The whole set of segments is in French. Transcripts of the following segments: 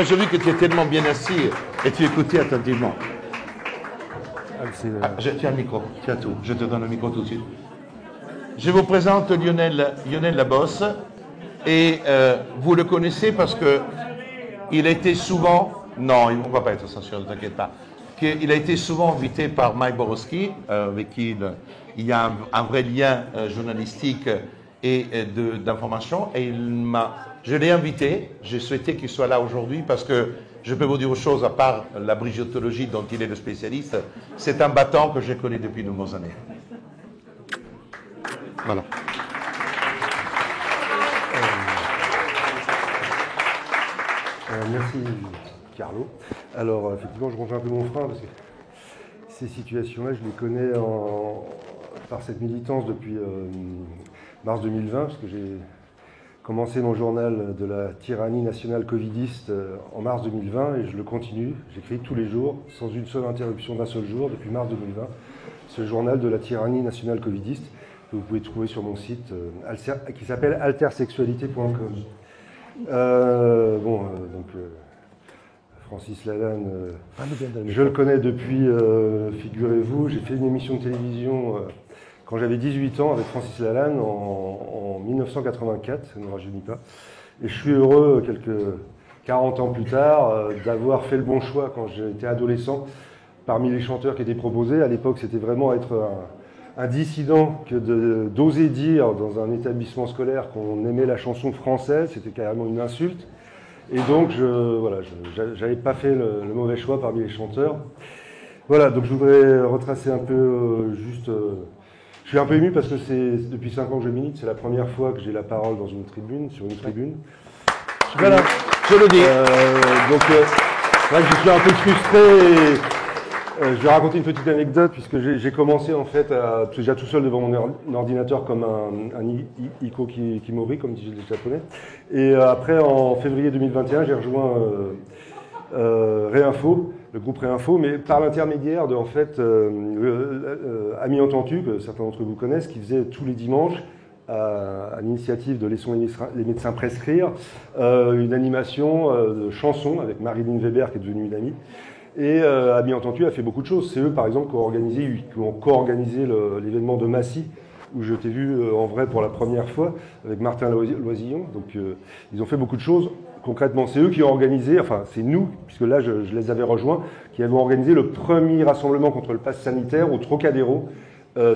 J'ai vu que tu es tellement bien assis et tu écoutais attentivement. Tiens le micro, tiens tout. Je te donne le micro tout de suite. Je vous présente Lionel Labosse et vous le connaissez parce que il a été souvent, non, on ne va pas être censuré, ne t'inquiète pas, il a été souvent invité par Mike Borowski, avec qui il y a un vrai lien journalistique et d'information, et je l'ai invité, j'ai souhaité qu'il soit là aujourd'hui parce que je peux vous dire autre chose à part la brigiotologie dont il est le spécialiste. C'est un battant que je connais depuis de nombreuses années. Voilà. Merci Carlo. Alors effectivement je ronge un peu mon frein parce que ces situations-là je les connais par cette militance depuis mars 2020 parce que j'ai commencé mon journal de la tyrannie nationale covidiste en mars 2020 et je le continue. J'écris tous les jours, sans une seule interruption d'un seul jour, depuis mars 2020, ce journal de la tyrannie nationale covidiste que vous pouvez trouver sur mon site qui s'appelle altersexualité.com. Francis Lalanne, je le connais depuis, figurez-vous, j'ai fait une émission de télévision quand j'avais 18 ans avec Francis Lalanne en 1984, ça ne me rajeunit pas. Et je suis heureux, quelques 40 ans plus tard, d'avoir fait le bon choix quand j'étais adolescent parmi les chanteurs qui étaient proposés. À l'époque, c'était vraiment être un dissident que d'oser dire dans un établissement scolaire qu'on aimait la chanson française, c'était carrément une insulte. Et donc, j'avais pas fait le mauvais choix parmi les chanteurs. Voilà, donc je voudrais retracer un peu je suis un peu ému parce que c'est depuis 5 ans que je milite, c'est la première fois que j'ai la parole sur une tribune. Voilà, je le dis. C'est vrai que je suis un peu frustré. Je vais raconter une petite anecdote puisque j'ai commencé en fait déjà tout seul devant mon ordinateur comme un Iko Kimori, comme disent les Japonais. Et après, en février 2021, j'ai rejoint Réinfo, le groupe Réinfo, mais par l'intermédiaire de en fait Amis Entendus, que certains d'entre vous connaissent, qui faisait tous les dimanches à l'initiative de Laissons les médecins prescrire une animation de chansons avec Marilyn Weber qui est devenue une amie. Et Amis Entendus a fait beaucoup de choses. C'est eux, par exemple, qui ont co-organisé l'événement de Massy, où je t'ai vu en vrai pour la première fois, avec Martin Loisillon. Donc, ils ont fait beaucoup de choses. Concrètement, c'est eux qui ont organisé, enfin, c'est nous, puisque là, je les avais rejoints, qui avons organisé le premier rassemblement contre le pass sanitaire au Trocadéro.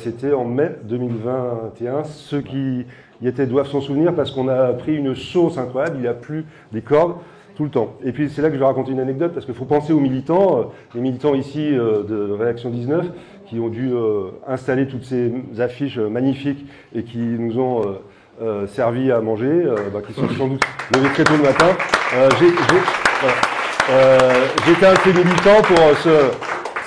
C'était en mai 2021. Ceux qui y étaient doivent s'en souvenir parce qu'on a pris une sauce incroyable. Il a plu des cordes tout le temps. Et puis c'est là que je vais raconter une anecdote parce qu'il faut penser aux militants, les militants ici de Réaction 19 qui ont dû installer toutes ces affiches magnifiques et qui nous ont servi à manger, qui sont sans doute levés très tôt le matin. J'étais un de ces militants pour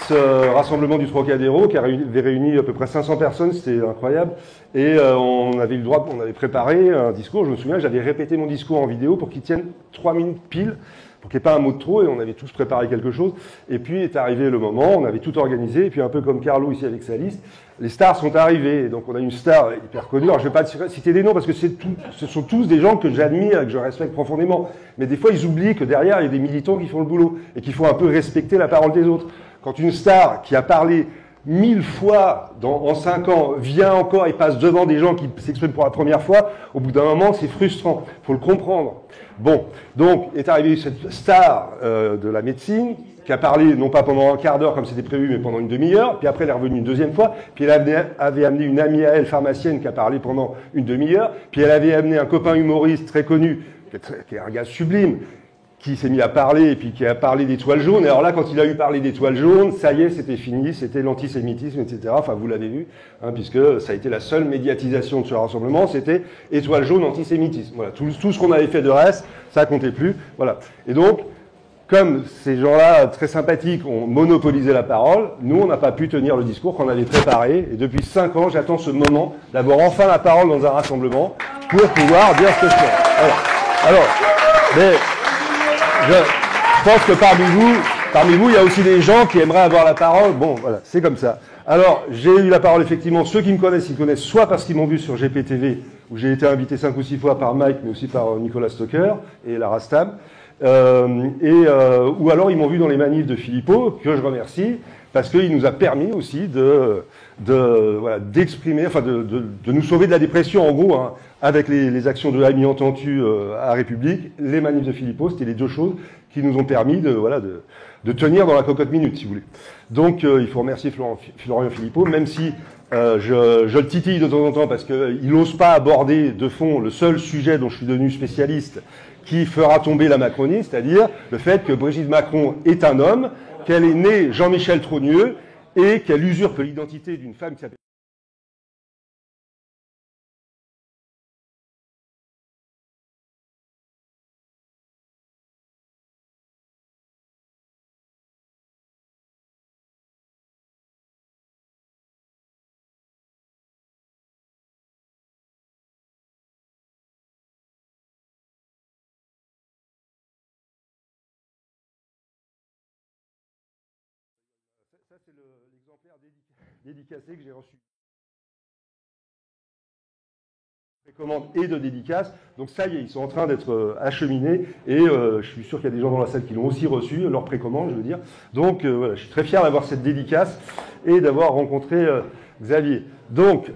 ce rassemblement du Trocadéro qui avait réuni à peu près 500 personnes, c'était incroyable. Et on avait préparé un discours, je me souviens, j'avais répété mon discours en vidéo pour qu'il tienne 3 minutes pile, pour qu'il n'y ait pas un mot de trop, et on avait tous préparé quelque chose. Et puis est arrivé le moment, on avait tout organisé, et puis un peu comme Carlo ici avec sa liste, les stars sont arrivées. Donc on a une star hyper connue, alors je ne vais pas citer des noms parce que ce sont tous des gens que j'admire et que je respecte profondément. Mais des fois ils oublient que derrière il y a des militants qui font le boulot, et qu'il faut un peu respecter la parole des autres. Quand une star qui a parlé 1000 fois en 5 ans vient encore et passe devant des gens qui s'expriment pour la première fois, au bout d'un moment, c'est frustrant. Il faut le comprendre. Bon, donc est arrivée cette star de la médecine qui a parlé non pas pendant un quart d'heure comme c'était prévu, mais pendant une demi-heure. Puis après, elle est revenue une deuxième fois. Puis elle avait amené une amie à elle, pharmacienne, qui a parlé pendant une demi-heure. Puis elle avait amené un copain humoriste très connu, qui est un gars sublime, qui s'est mis à parler et puis qui a parlé d'étoiles jaunes. Et alors là, quand il a eu parlé d'étoiles jaunes, ça y est, c'était fini, c'était l'antisémitisme, etc. Enfin, vous l'avez vu, puisque ça a été la seule médiatisation de ce rassemblement, c'était étoiles jaunes, antisémitisme. Voilà, tout ce qu'on avait fait de reste, ça comptait plus. Voilà. Et donc, comme ces gens-là, très sympathiques, ont monopolisé la parole, nous, on n'a pas pu tenir le discours qu'on avait préparé. Et depuis 5 ans, j'attends ce moment d'avoir enfin la parole dans un rassemblement pour pouvoir dire ce que je fais. Voilà. Alors, mais je pense que parmi vous, il y a aussi des gens qui aimeraient avoir la parole. Bon, voilà, c'est comme ça. Alors, j'ai eu la parole, effectivement. Ceux qui me connaissent, ils me connaissent soit parce qu'ils m'ont vu sur GPTV, où j'ai été invité 5 ou 6 fois par Mike, mais aussi par Nicolas Stocker et Lara Stam. Ou alors ils m'ont vu dans les manifs de Philippot, que je remercie, parce qu'il nous a permis aussi d'exprimer, enfin de nous sauver de la dépression, en gros, hein, avec les actions de l'ami entendu à République, les manifs de Philippot, c'était les deux choses qui nous ont permis de tenir dans la cocotte minute, si vous voulez. Donc il faut remercier Florian Philippot, même si je le titille de temps en temps parce qu'il n'ose pas aborder de fond le seul sujet dont je suis devenu spécialiste qui fera tomber la Macronie, c'est-à-dire le fait que Brigitte Macron est un homme, qu'elle est née Jean-Michel Trogneux et qu'elle usurpe l'identité d'une femme qui s'appelle... Ça, c'est l'exemplaire dédicacé que j'ai reçu. Précommande et de dédicace. Donc ça y est, ils sont en train d'être acheminés et je suis sûr qu'il y a des gens dans la salle qui l'ont aussi reçu, leur précommande, je veux dire. Donc voilà, je suis très fier d'avoir cette dédicace et d'avoir rencontré Xavier. Donc,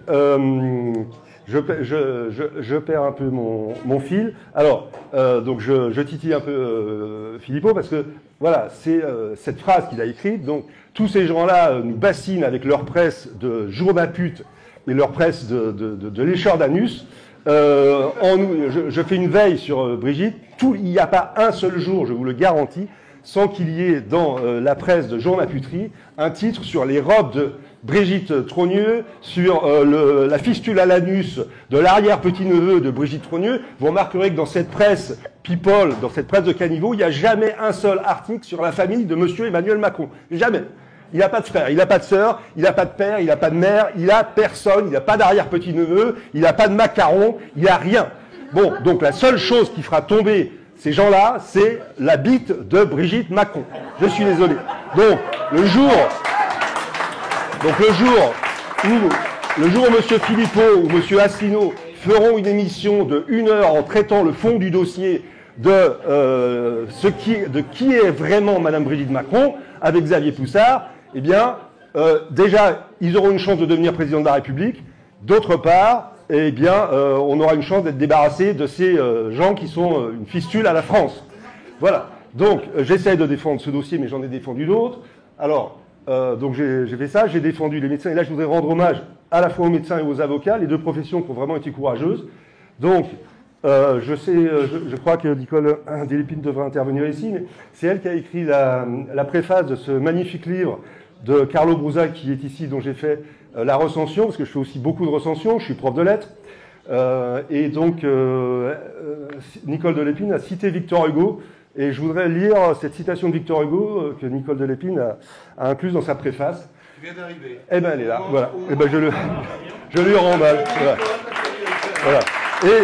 je perds un peu mon fil. Alors, donc je titille un peu Philippot parce que voilà, c'est cette phrase qu'il a écrite. Donc, tous ces gens-là nous bassinent avec leur presse de journapute et leur presse de lécheur d'anus. Je fais une veille sur Brigitte. Il n'y a pas un seul jour, je vous le garantis, sans qu'il y ait dans la presse de journaputerie un titre sur les robes de Brigitte Trogneux, sur la fistule à l'anus de l'arrière-petit-neveu de Brigitte Trogneux. Vous remarquerez que dans cette presse People, dans cette presse de caniveau, il n'y a jamais un seul article sur la famille de monsieur Emmanuel Macron. Jamais. Il n'a pas de frère, il n'a pas de sœur, il n'a pas de père, il n'a pas de mère, il n'a personne, il n'a pas d'arrière-petit-neveu, il n'a pas de macaron, il n'a rien. Bon, donc la seule chose qui fera tomber ces gens-là, c'est la bite de Brigitte Macron. Je suis désolé. Donc, le jour où M. Philippot ou M. Asselineau feront une émission de 1 heure en traitant le fond du dossier de qui est vraiment Mme Brigitte Macron, avec Xavier Poussard, eh bien, déjà, ils auront une chance de devenir président de la République. D'autre part, eh bien, on aura une chance d'être débarrassé de ces gens qui sont une fistule à la France. Voilà. Donc, j'essaie de défendre ce dossier, mais j'en ai défendu d'autres. Alors, donc j'ai fait ça, j'ai défendu les médecins. Et là, je voudrais rendre hommage à la fois aux médecins et aux avocats, les deux professions qui ont vraiment été courageuses. Donc, je crois que Nicole Delépine devrait intervenir ici, mais c'est elle qui a écrit la préface de ce magnifique livre de Carlo Brusa qui est ici, dont j'ai fait la recension, parce que je fais aussi beaucoup de recensions, je suis prof de lettres. Et donc, Nicole Delépine a cité Victor Hugo, et je voudrais lire cette citation de Victor Hugo que Nicole Delépine a incluse dans sa préface. Tu viens d'arriver. Eh bien, elle est là, voilà. Eh ben, je lui rends hommage. Voilà. Et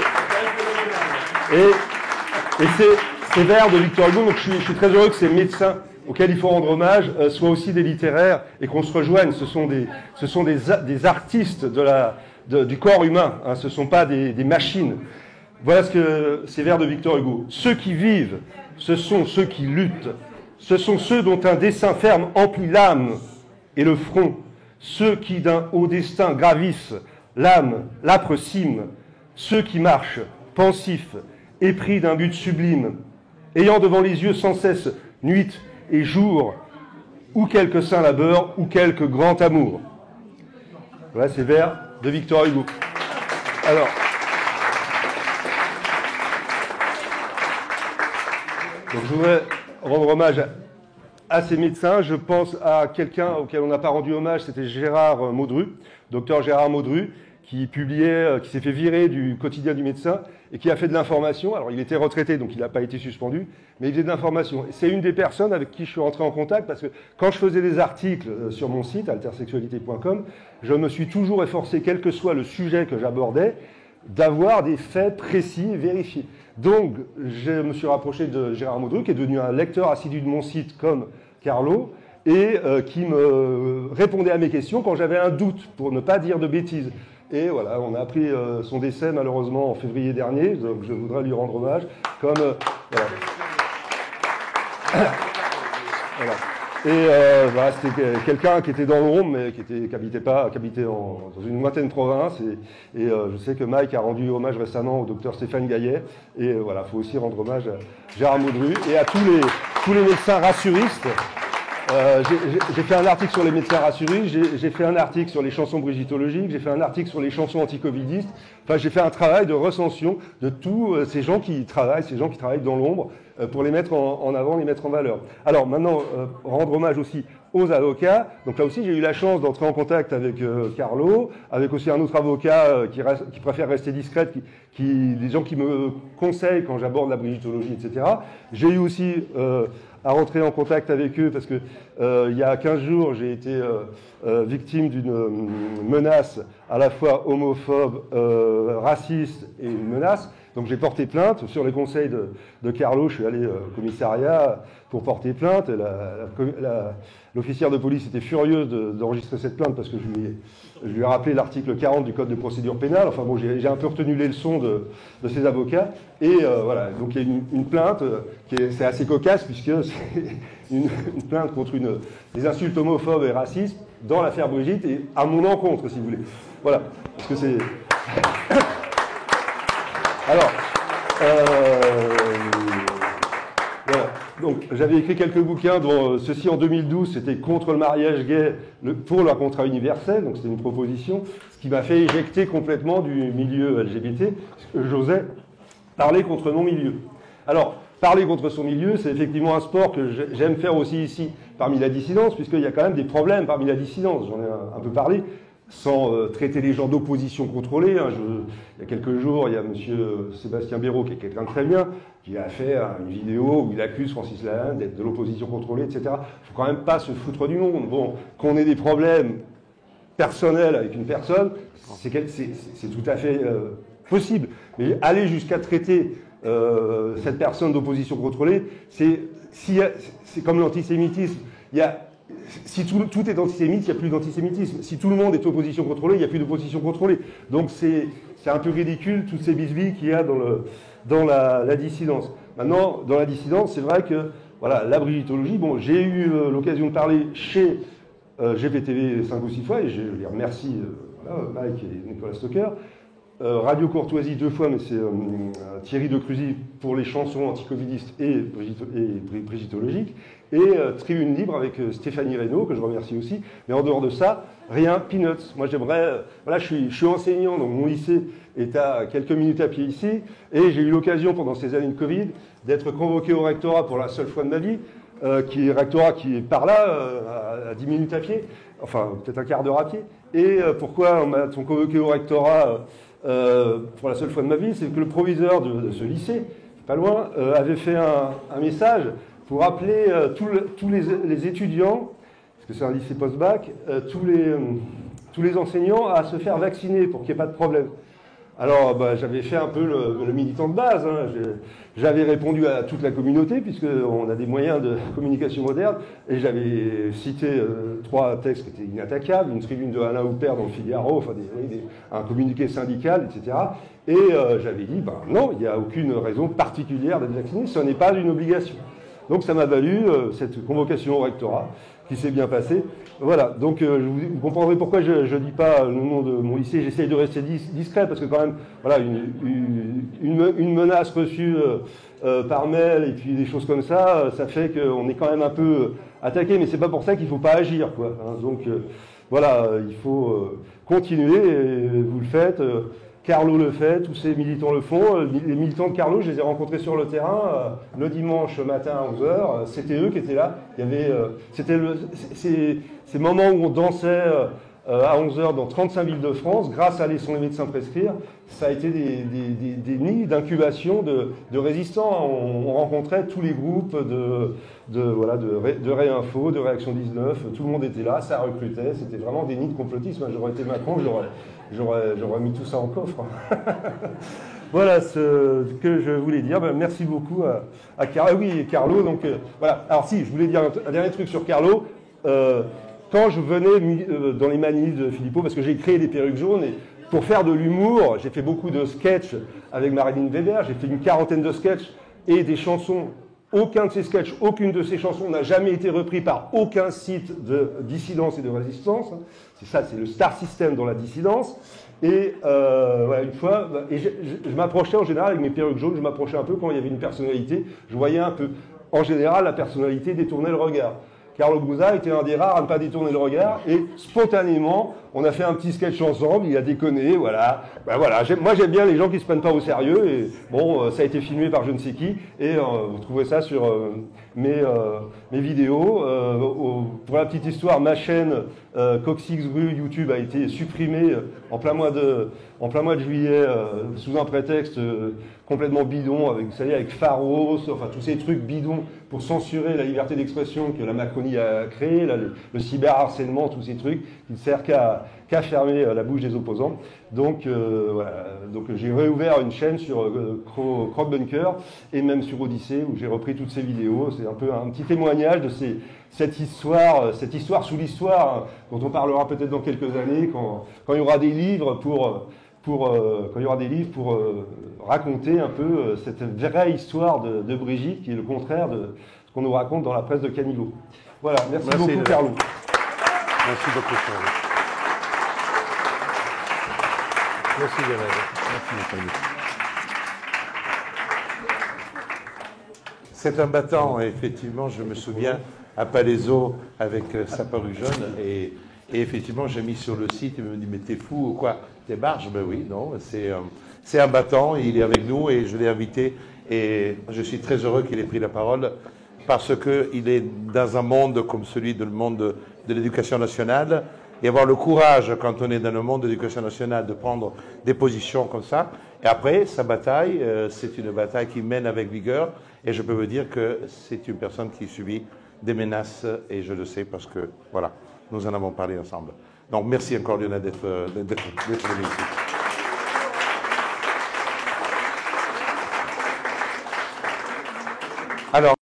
ces vers de Victor Hugo, donc je suis très heureux que ces médecins auxquels il faut rendre hommage soient aussi des littéraires et qu'on se rejoigne. Ce sont des artistes du corps humain, hein, ce ne sont pas des machines. Voilà ces vers de Victor Hugo. Ceux qui vivent, ce sont ceux qui luttent. Ce sont ceux dont un dessein ferme emplit l'âme et le front. Ceux qui d'un haut destin gravissent l'âme, l'âpre cime. Ceux qui marchent, pensifs, épris d'un but sublime, ayant devant les yeux sans cesse nuit et jour, ou quelque saint labeur, ou quelque grand amour. Voilà ces vers de Victor Hugo. Alors, donc je voudrais rendre hommage à ces médecins. Je pense à quelqu'un auquel on n'a pas rendu hommage, c'était Gérard Maudru, docteur Gérard Maudru, qui s'est fait virer du quotidien du médecin et qui a fait de l'information. Alors, il était retraité, donc il n'a pas été suspendu, mais il faisait de l'information. C'est une des personnes avec qui je suis rentré en contact parce que quand je faisais des articles sur mon site, altersexualité.com, je me suis toujours efforcé, quel que soit le sujet que j'abordais, d'avoir des faits précis et vérifiés. Donc, je me suis rapproché de Gérard Maudru, qui est devenu un lecteur assidu de mon site comme Carlo, et qui me répondait à mes questions quand j'avais un doute, pour ne pas dire de bêtises. Et voilà, on a appris son décès malheureusement en février dernier, donc je voudrais lui rendre hommage. Voilà. Voilà. Et voilà, c'était quelqu'un qui était dans l'ombre, mais qui habitait dans une lointaine province. Et je sais que Mike a rendu hommage récemment au docteur Stéphane Gaillet. Et voilà, il faut aussi rendre hommage à Gérard Maudru et à tous les médecins rassuristes. J'ai fait un article sur les médecins rassuristes, j'ai fait un article sur les chansons brigitologiques, j'ai fait un article sur les chansons anti-covidistes. Enfin, j'ai fait un travail de recension de tous ces gens qui travaillent dans l'ombre, pour les mettre en avant, les mettre en valeur. Alors maintenant, rendre hommage aussi aux avocats. Donc là aussi, j'ai eu la chance d'entrer en contact avec Carlo, avec aussi un autre avocat qui préfère rester discrète, des gens qui me conseillent quand j'aborde la brigitologie, etc. J'ai eu aussi à rentrer en contact avec eux parce que il y a 15 jours, j'ai été victime d'une menace à la fois homophobe, raciste et une menace. Donc j'ai porté plainte. Sur les conseils de Carlo, je suis allé au commissariat pour porter plainte. L'officière de police était furieuse d'enregistrer cette plainte parce que je lui ai rappelé l'article 40 du Code de procédure pénale. Enfin bon, j'ai un peu retenu les leçons de ces avocats. Et voilà, donc il y a une plainte c'est assez cocasse puisque c'est une plainte contre des insultes homophobes et racistes dans l'affaire Brigitte et à mon encontre, si vous voulez. Voilà, parce que c'est... Alors, voilà. Donc, j'avais écrit quelques bouquins, dont ceci en 2012, c'était contre le mariage gay pour le contrat universel, donc c'était une proposition, ce qui m'a fait éjecter complètement du milieu LGBT, parce que j'osais parler contre mon milieu. Alors, parler contre son milieu, c'est effectivement un sport que j'aime faire aussi ici parmi la dissidence, puisqu'il y a quand même des problèmes parmi la dissidence, j'en ai un peu parlé. Sans traiter les gens d'opposition contrôlée. Il y a quelques jours, il y a M. Sébastien Béraud, qui est quelqu'un de très bien, qui a fait une vidéo où il accuse Francis Lalanne d'être de l'opposition contrôlée, etc. Il ne faut quand même pas se foutre du monde. Bon, qu'on ait des problèmes personnels avec une personne, c'est tout à fait possible. Mais aller jusqu'à traiter cette personne d'opposition contrôlée, c'est comme l'antisémitisme. Si tout est antisémite, il n'y a plus d'antisémitisme. Si tout le monde est opposition contrôlée, il n'y a plus d'opposition contrôlée. Donc c'est un peu ridicule, toutes ces bisbilles qu'il y a dans la dissidence. Maintenant, dans la dissidence, c'est vrai que voilà, la brigitologie, bon, j'ai eu l'occasion de parler chez GPTV 5 ou 6 fois, et je les remercie, Mike et Nicolas Stocker. Radio Courtoisie 2 fois, mais c'est Thierry de Cruzy pour les chansons anticovidistes et brigitologiques, et Tribune Libre avec Stéphanie Reynaud, que je remercie aussi. Mais en dehors de ça, rien, peanuts. Moi j'aimerais, voilà, je suis enseignant, donc mon lycée est à quelques minutes à pied ici, et j'ai eu l'occasion pendant ces années de Covid d'être convoqué au rectorat pour la seule fois de ma vie, rectorat qui est par là, à 10 minutes à pied, enfin peut-être un quart d'heure à pied. Et pourquoi on m'a convoqué au rectorat pour la seule fois de ma vie, c'est que le proviseur de ce lycée, pas loin, avait fait un message pour appeler tous les étudiants, parce que c'est un lycée post-bac, tous les enseignants à se faire vacciner pour qu'il n'y ait pas de problème. Alors, j'avais fait un peu le militant de base. Hein. J'avais répondu à toute la communauté, puisqu'on a des moyens de communication moderne, et j'avais cité 3 textes qui étaient inattaquables, une tribune de Alain Houpert dans le Figaro, enfin un communiqué syndical, etc. Et j'avais dit, non, il n'y a aucune raison particulière d'être vacciné, ce n'est pas une obligation. Donc ça m'a valu cette convocation au rectorat, qui s'est bien passée. Voilà, donc vous comprendrez pourquoi je ne dis pas le nom de mon lycée, j'essaye de rester discret, parce que quand même, voilà, une menace reçue par mail, et puis des choses comme ça, ça fait qu'on est quand même un peu attaqué, mais c'est pas pour ça qu'il ne faut pas agir, quoi. Hein. Donc voilà, il faut continuer, et vous le faites. Carlo le fait, tous ces militants le font. Les militants de Carlo, je les ai rencontrés sur le terrain le dimanche matin à 11h. C'était eux qui étaient là. Il y avait, c'était ces moments où on dansait à 11h dans 35 villes de France, grâce à Laissons les médecins prescrire. Ça a été des nids d'incubation de résistants. On rencontrait tous les groupes de Réinfo, de Réaction 19. Tout le monde était là, ça recrutait. C'était vraiment des nids de complotisme. J'aurais été Macron, j'aurais mis tout ça en coffre. Voilà ce que je voulais dire. Merci beaucoup à Carlo. Ah oui, Carlo. Donc, voilà. Alors si, je voulais dire un dernier truc sur Carlo. Quand je venais dans les manifs de Philippot, parce que j'ai créé les perruques jaunes, et pour faire de l'humour, j'ai fait beaucoup de sketchs avec Marilyn Weber. J'ai fait une 40aine de sketchs et des chansons Aucun de ses sketchs, aucune de ses chansons n'a jamais été repris par aucun site de dissidence et de résistance. C'est ça, c'est le star system dans la dissidence. Et voilà, une fois, et je m'approchais en général avec mes perruques jaunes, je m'approchais un peu quand il y avait une personnalité, je voyais un peu, en général, la personnalité détournait le regard. Carlo Buzza était un des rares à ne pas détourner le regard, et spontanément, on a fait un petit sketch ensemble, il a déconné, voilà. Ben voilà, moi j'aime bien les gens qui se prennent pas au sérieux, et bon, ça a été filmé par je ne sais qui, et vous trouverez ça sur mes vidéos. Pour la petite histoire, ma chaîne Coccyx Bru YouTube a été supprimée en plein mois de juillet, sous un prétexte complètement bidon, avec, vous savez, avec Pharos, enfin tous ces trucs bidons pour censurer la liberté d'expression que la Macronie a créé, là, le cyberharcèlement, tous ces trucs qui ne servent qu'à fermer la bouche des opposants. Donc voilà, donc j'ai réouvert une chaîne sur Crockbunker et même sur Odyssée où j'ai repris toutes ces vidéos. C'est un peu un petit témoignage de cette histoire sous l'histoire, hein, dont on parlera peut-être dans quelques années quand il y aura des livres pour raconter un peu cette vraie histoire de Brigitte, qui est le contraire de ce qu'on nous raconte dans la presse de Caniveau. Voilà, merci beaucoup Carlo. Merci beaucoup Charles. Merci Lionel. Merci Nathalie. C'est un battant, effectivement, je me souviens, à Palaiseau avec sa perruque jaune, et effectivement j'ai mis sur le site, il me dit mais t'es fou ou quoi? T'es barge? Ben oui, non, c'est un battant, il est avec nous et je l'ai invité et je suis très heureux qu'il ait pris la parole parce qu'il est dans un monde comme celui du monde de l'éducation nationale et avoir le courage quand on est dans le monde de l'éducation nationale de prendre des positions comme ça. Et après, sa bataille, c'est une bataille qu'il mène avec vigueur et je peux vous dire que c'est une personne qui subit des menaces et je le sais parce que, voilà, nous en avons parlé ensemble. Donc, merci encore Lionel d'être venu ici. Alors,